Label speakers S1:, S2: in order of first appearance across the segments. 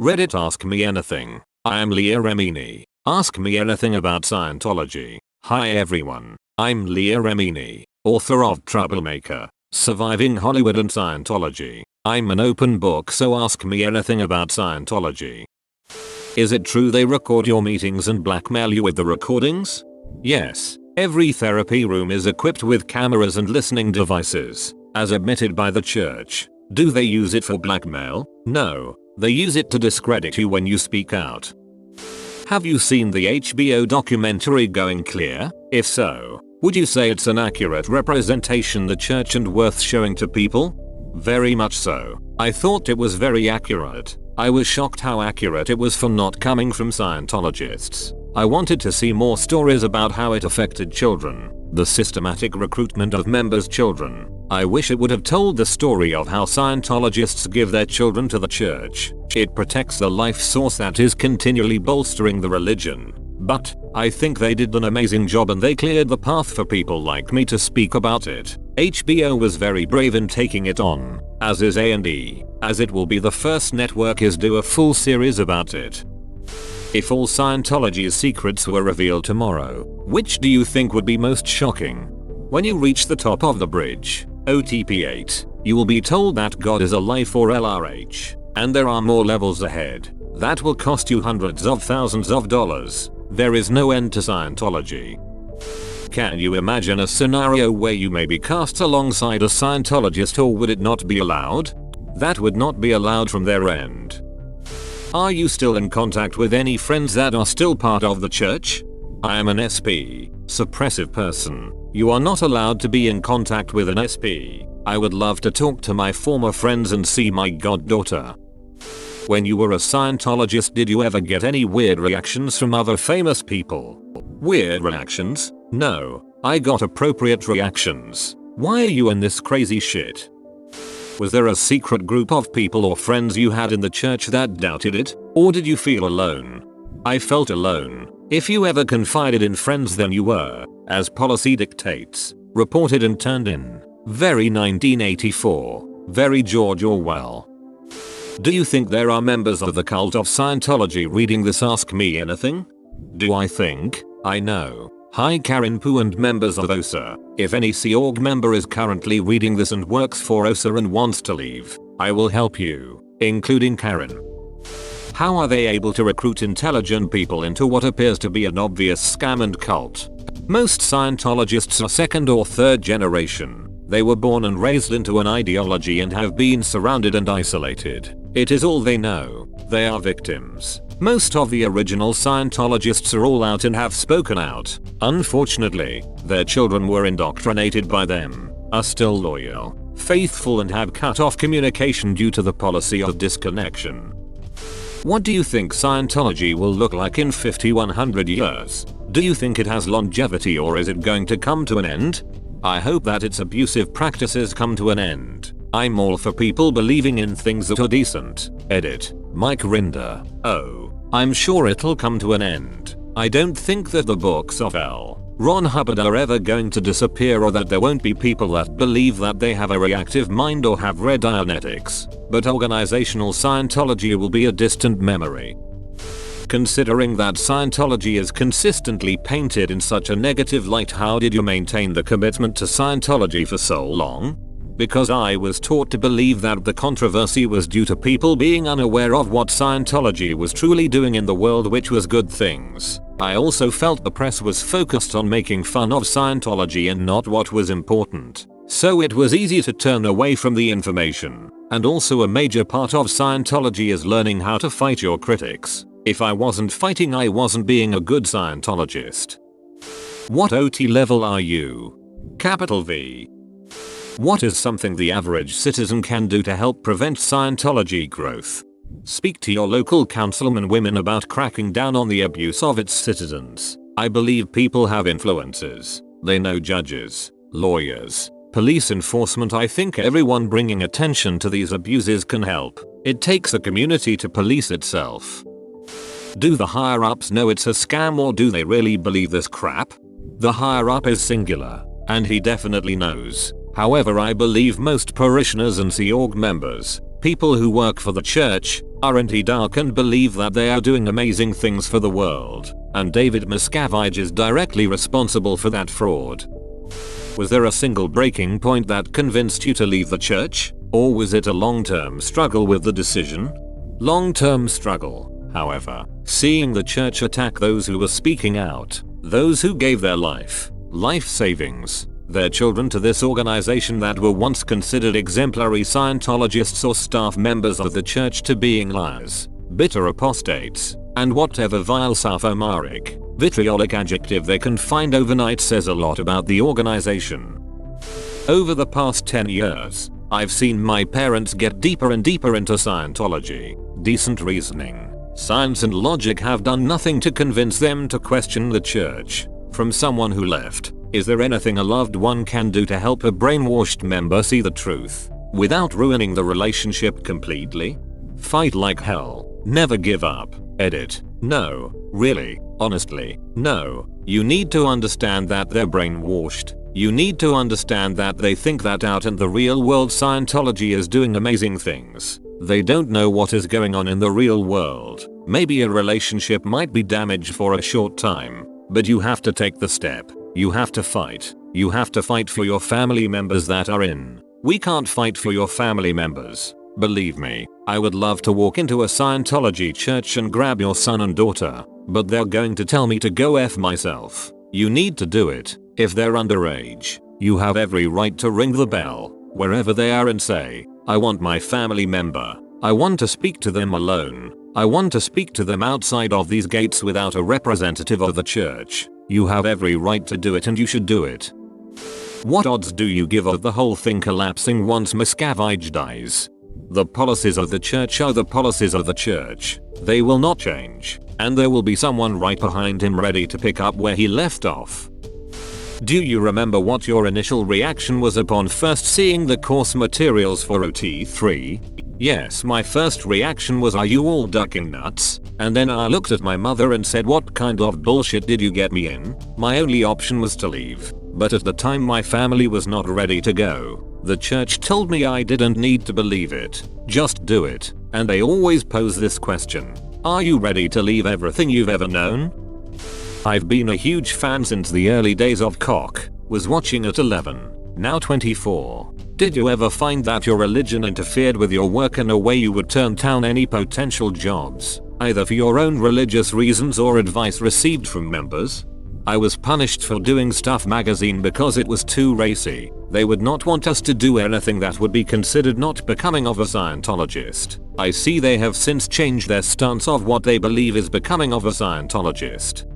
S1: Reddit Ask Me Anything. I am Leah Remini. Ask me anything about Scientology. Hi everyone. I'm Leah Remini, author of Troublemaker, Surviving Hollywood and Scientology. I'm an open book, so ask me anything about Scientology. Is it true they record your meetings and blackmail you with the recordings? Yes. Every therapy room is equipped with cameras and listening devices, as admitted by the church. Do they use it for blackmail? No. They use it to discredit you when you speak out. Have you seen the HBO documentary Going Clear? If so, would you say it's an accurate representation of the church and worth showing to people? Very much so. I thought it was very accurate. I was shocked how accurate it was for not coming from Scientologists. I wanted to see more stories about how it affected children, the systematic recruitment of members' children. I wish it would have told the story of how Scientologists give their children to the church. It protects the life source that is continually bolstering the religion. But I think they did an amazing job and they cleared the path for people like me to speak about it. HBO was very brave in taking it on, as is A&E, as it will be the first network is do a full series about it. If all Scientology's secrets were revealed tomorrow, which do you think would be most shocking? When you reach the top of the bridge, OTP 8, you will be told that God is alive or LRH, and there are more levels ahead. That will cost you hundreds of thousands of dollars. There is no end to Scientology. Can you imagine a scenario where you may be cast alongside a Scientologist, or would it not be allowed? That would not be allowed from their end. Are you still in contact with any friends that are still part of the church? I am an SP, suppressive person. You are not allowed to be in contact with an SP. I would love to talk to my former friends and see my goddaughter. When you were a Scientologist, did you ever get any weird reactions from other famous people? Weird reactions? No. I got appropriate reactions. Why are you in this crazy shit? Was there a secret group of people or friends you had in the church that doubted it? Or did you feel alone? I felt alone. If you ever confided in friends, then you were, as policy dictates, reported and turned in. Very 1984. Very George Orwell. Do you think there are members of the cult of Scientology reading this Ask Me Anything? Do I think? I know. Hi Karen Poo and members of OSA. If any Sea Org member is currently reading this and works for OSA and wants to leave, I will help you, including Karen. How are they able to recruit intelligent people into what appears to be an obvious scam and cult? Most Scientologists are second or third generation. They were born and raised into an ideology and have been surrounded and isolated. It is all they know. They are victims. Most of the original Scientologists are all out and have spoken out. Unfortunately, their children were indoctrinated by them, are still loyal, faithful, and have cut off communication due to the policy of disconnection. What do you think Scientology will look like in 50-100 years? Do you think it has longevity, or is it going to come to an end? I hope that its abusive practices come to an end. I'm all for people believing in things that are decent. Edit. Mike Rinder. Oh, I'm sure it'll come to an end. I don't think that the books of L. Ron Hubbard are ever going to disappear, or that there won't be people that believe that they have a reactive mind or have read Dianetics, but organizational Scientology will be a distant memory. Considering that Scientology is consistently painted in such a negative light, how did you maintain the commitment to Scientology for so long? Because I was taught to believe that the controversy was due to people being unaware of what Scientology was truly doing in the world, which was good things. I also felt the press was focused on making fun of Scientology and not what was important. So it was easy to turn away from the information. And also a major part of Scientology is learning how to fight your critics. If I wasn't fighting, I wasn't being a good Scientologist. What OT level are you? Capital V. What is something the average citizen can do to help prevent Scientology growth? Speak to your local councilman women about cracking down on the abuse of its citizens. I believe people have influences. They know judges, lawyers, police enforcement. I think everyone bringing attention to these abuses can help. It takes a community to police itself. Do the higher ups know it's a scam, or do they really believe this crap? The higher up is singular, and he definitely knows. However, I believe most parishioners and Sea Org members, people who work for the church, aren't dark and believe that they are doing amazing things for the world, and David Miscavige is directly responsible for that fraud. Was there a single breaking point that convinced you to leave the church, or was it a long-term struggle with the decision? Long-term struggle, however, seeing the church attack those who were speaking out, those who gave their life savings, their children to this organization that were once considered exemplary Scientologists or staff members of the church to being liars, bitter apostates, and whatever vile sophomoric, vitriolic adjective they can find overnight says a lot about the organization. Over the past 10 years, I've seen my parents get deeper and deeper into Scientology. Decent reasoning, science and logic have done nothing to convince them to question the church. From someone who left, is there anything a loved one can do to help a brainwashed member see the truth, without ruining the relationship completely? Fight like hell, never give up. Edit. No, really, honestly, no. You need to understand that they're brainwashed. You need to understand that they think that out in the real world Scientology is doing amazing things. They don't know what is going on in the real world. Maybe a relationship might be damaged for a short time, but you have to take the step. You have to fight. You have to fight for your family members that are in. We can't fight for your family members. Believe me, I would love to walk into a Scientology church and grab your son and daughter, but they're going to tell me to go F myself. You need to do it. If they're underage, you have every right to ring the bell, wherever they are, and say, I want my family member. I want to speak to them alone. I want to speak to them outside of these gates without a representative of the church. You have every right to do it, and you should do it. What odds do you give of the whole thing collapsing once Miscavige dies? The policies of the church are the policies of the church. They will not change, and there will be someone right behind him ready to pick up where he left off. Do you remember what your initial reaction was upon first seeing the course materials for OT3? Yes, my first reaction was, are you all ducking nuts? And then I looked at my mother and said, what kind of bullshit did you get me in? My only option was to leave, but at the time my family was not ready to go. The church told me I didn't need to believe it, just do it, and they always pose this question, are you ready to leave everything you've ever known? I've been a huge fan since the early days of Cock, was watching at 11, now 24. Did you ever find that your religion interfered with your work in a way you would turn down any potential jobs, either for your own religious reasons or advice received from members? I was punished for doing Stuff magazine because it was too racy. They would not want us to do anything that would be considered not becoming of a Scientologist. I see they have since changed their stance of what they believe is becoming of a Scientologist.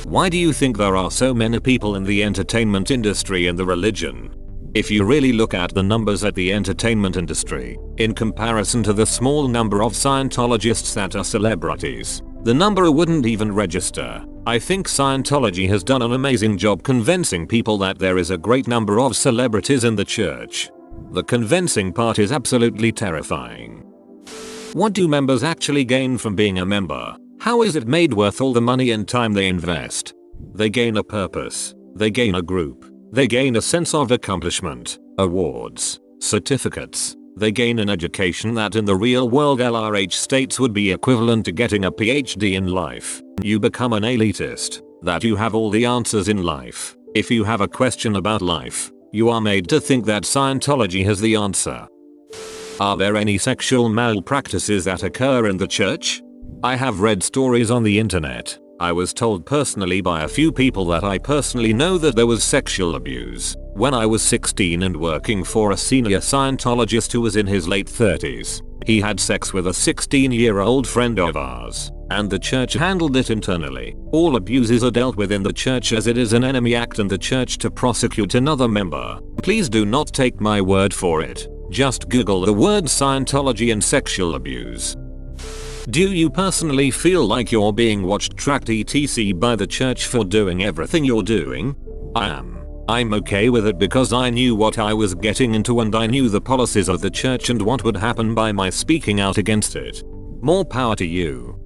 S1: Why do you think there are so many people in the entertainment industry and the religion? If you really look at the numbers at the entertainment industry, in comparison to the small number of Scientologists that are celebrities, the number wouldn't even register. I think Scientology has done an amazing job convincing people that there is a great number of celebrities in the church. The convincing part is absolutely terrifying. What do members actually gain from being a member? How is it made worth all the money and time they invest? They gain a purpose. They gain a group. They gain a sense of accomplishment, awards, certificates. They gain an education that in the real world LRH states would be equivalent to getting a PhD in life. You become an elitist, that you have all the answers in life. If you have a question about life, you are made to think that Scientology has the answer. Are there any sexual malpractices that occur in the church? I have read stories on the internet. I was told personally by a few people that I personally know that there was sexual abuse when I was 16 and working for a senior Scientologist who was in his late 30s. He had sex with a 16-year-old friend of ours, and the church handled it internally. All abuses are dealt with in the church as it is an enemy act in the church to prosecute another member. Please do not take my word for it. Just Google the word Scientology and sexual abuse. Do you personally feel like you're being watched, tracked etc by the church for doing everything you're doing? I am. I'm okay with it because I knew what I was getting into and I knew the policies of the church and what would happen by my speaking out against it. More power to you.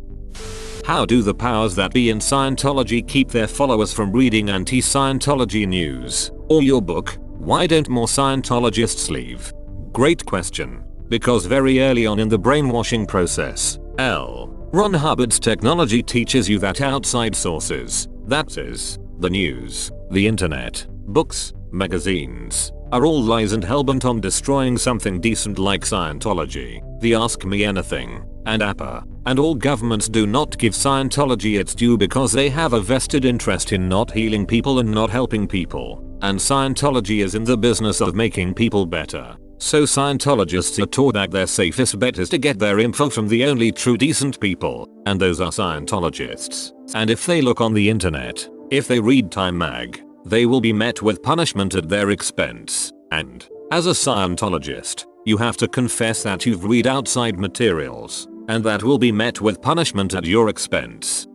S1: How do the powers that be in Scientology keep their followers from reading anti-Scientology news? Or your book? Why don't more Scientologists leave? Great question. Because very early on in the brainwashing process, L. Ron Hubbard's technology teaches you that outside sources, that is, the news, the internet, books, magazines, are all lies and hellbent on destroying something decent like Scientology, the Ask Me Anything, and APA, and all governments do not give Scientology its due because they have a vested interest in not healing people and not helping people, and Scientology is in the business of making people better. So Scientologists are taught that their safest bet is to get their info from the only true decent people, and those are Scientologists. And if they look on the internet, if they read Time Mag, they will be met with punishment at their expense. And, as a Scientologist, you have to confess that you've read outside materials, and that will be met with punishment at your expense.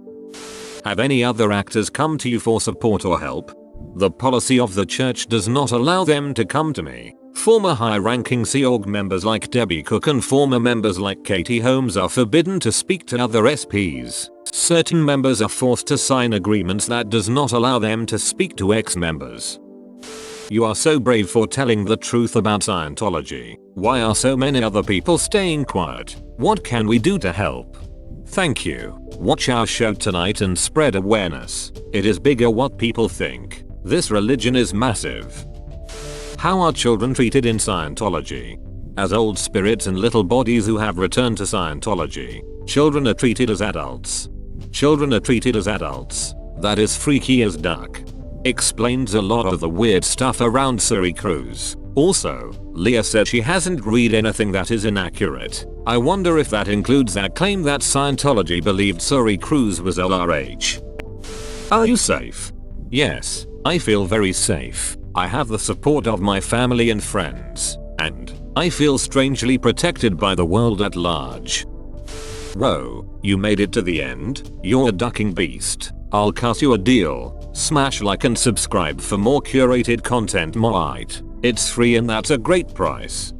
S1: Have any other actors come to you for support or help? The policy of the church does not allow them to come to me. Former high-ranking Sea Org members like Debbie Cook and former members like Katie Holmes are forbidden to speak to other SPs. Certain members are forced to sign agreements that does not allow them to speak to ex-members. You are so brave for telling the truth about Scientology. Why are so many other people staying quiet? What can we do to help? Thank you. Watch our show tonight and spread awareness. It is bigger what people think. This religion is massive. How are children treated in Scientology? As old spirits and little bodies who have returned to Scientology, children are treated as adults. Children are treated as adults. That is freaky as duck. Explains a lot of the weird stuff around Suri Cruise. Also, Leah said she hasn't read anything that is inaccurate. I wonder if that includes that claim that Scientology believed Suri Cruise was LRH. Are you safe? Yes, I feel very safe. I have the support of my family and friends, and I feel strangely protected by the world at large. Bro, you made it to the end? You're a ducking beast. I'll cut you a deal. Smash like and subscribe for more curated content. It's free and that's a great price.